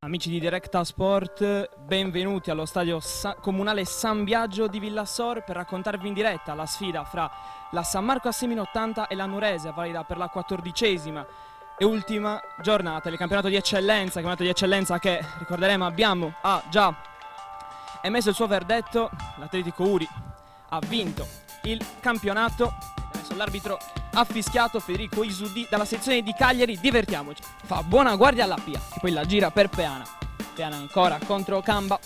Amici di Directa Sport, benvenuti allo stadio comunale San Biagio di Villassor per raccontarvi in diretta la sfida fra la San Marco Assemini 80 e la Nuorese, valida per la 14ª e ultima giornata del campionato di eccellenza che, ricorderemo, ha già emesso il suo verdetto. L'Atletico Uri ha vinto il campionato. Adesso l'arbitro ha fischiato Federico Isudi dalla sezione di Cagliari. Divertiamoci, fa buona guardia alla Pia e poi la gira per Peana. Peana ancora contro Camba,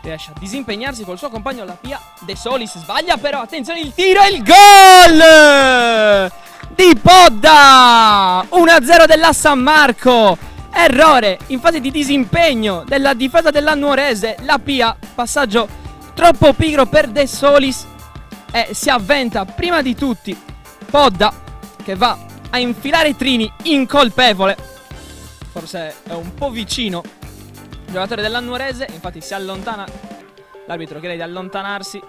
riesce a disimpegnarsi col suo compagno la Pia. De Solis sbaglia, però attenzione, il tiro e il gol di Podda, 1-0 della San Marco. Errore in fase di disimpegno della difesa della Nuorese. La Pia, passaggio troppo pigro per De Solis, e si avventa prima di tutti Podda, che va a infilare Trini, incolpevole. Forse è un po' vicino il giocatore della Nuorese, infatti si allontana. L'arbitro chiede di allontanarsi,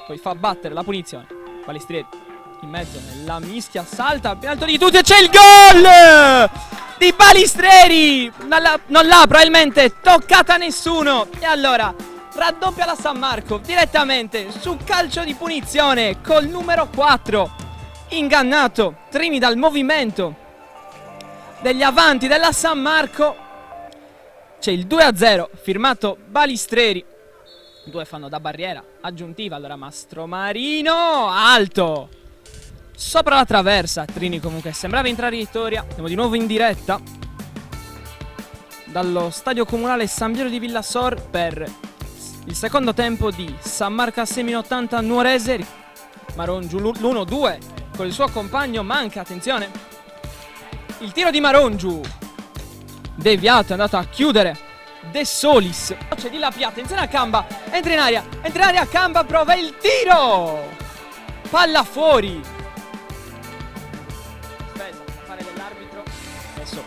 poi fa battere la punizione. Balistrieri in mezzo nella mischia, salta più alto di tutti e c'è il gol di Balistrieri. Non l'ha probabilmente toccata nessuno, e allora raddoppia la San Marco direttamente su calcio di punizione col numero 4. Ingannato Trini dal movimento degli avanti della San Marco, c'è il 2-0 firmato Balistrieri. Due fanno da barriera aggiuntiva, allora Mastromarino alto sopra la traversa. Trini comunque sembrava in traiettoria. Siamo di nuovo in diretta dallo stadio comunale San Biagio di Villassor per il secondo tempo di San Marco Assemini 80 Nuorese. Marongiu l'1-2 con il suo compagno, manca, attenzione, il tiro di Marongiu deviato, è andato a chiudere De Solis. C'è di la Pia, attenzione a Camba, entra in aria Camba, prova il tiro, palla fuori. Aspetta, fare dell'arbitro, adesso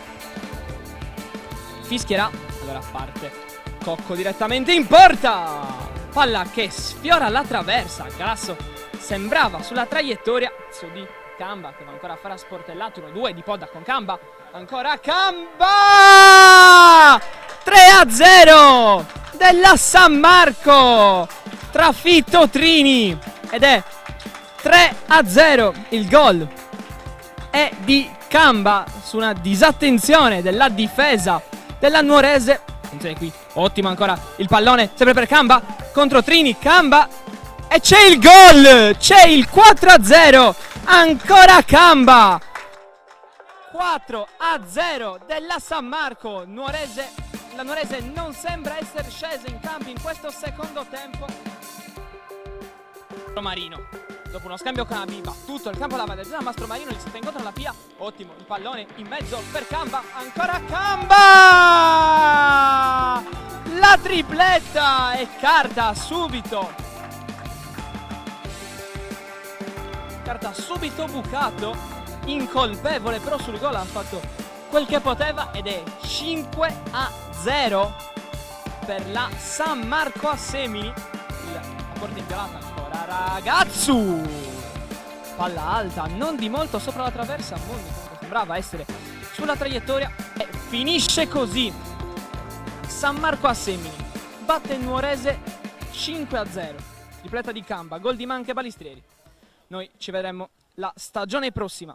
fischierà, allora parte Cocco direttamente in porta, palla che sfiora la traversa. Grasso sembrava sulla traiettoria di Camba, che va ancora a fare a sportellato. 1-2 di Podda con Camba, ancora Camba, 3-0 della San Marco, trafitto Trini ed è 3-0. Il gol è di Camba su una disattenzione della difesa della Nuorese. Attenzione qui, ottimo ancora il pallone, sempre per Camba contro Trini, Camba, e c'è il gol, c'è il 4-0, ancora Camba, 4-0 della San Marco. La Nuorese non sembra essere scesa in campo in questo secondo tempo. Mastromarino, dopo uno scambio con Abi, va tutto il campo alla vantaggio. Mastromarino gli sta incontro alla Pia, ottimo il pallone in mezzo per Camba, ancora Camba, la tripletta e carta subito bucato, incolpevole, però sul gol ha fatto quel che poteva ed è 5-0 per la San Marco Assemini. La porta inviolata ancora Ragazzu, palla alta non di molto sopra la traversa. Mondi sembrava essere sulla traiettoria e finisce così. San Marco Assemini batte il Nuorese 5-0, tripletta di Camba, gol di Manche e Balistrieri. Noi ci vedremo la stagione prossima.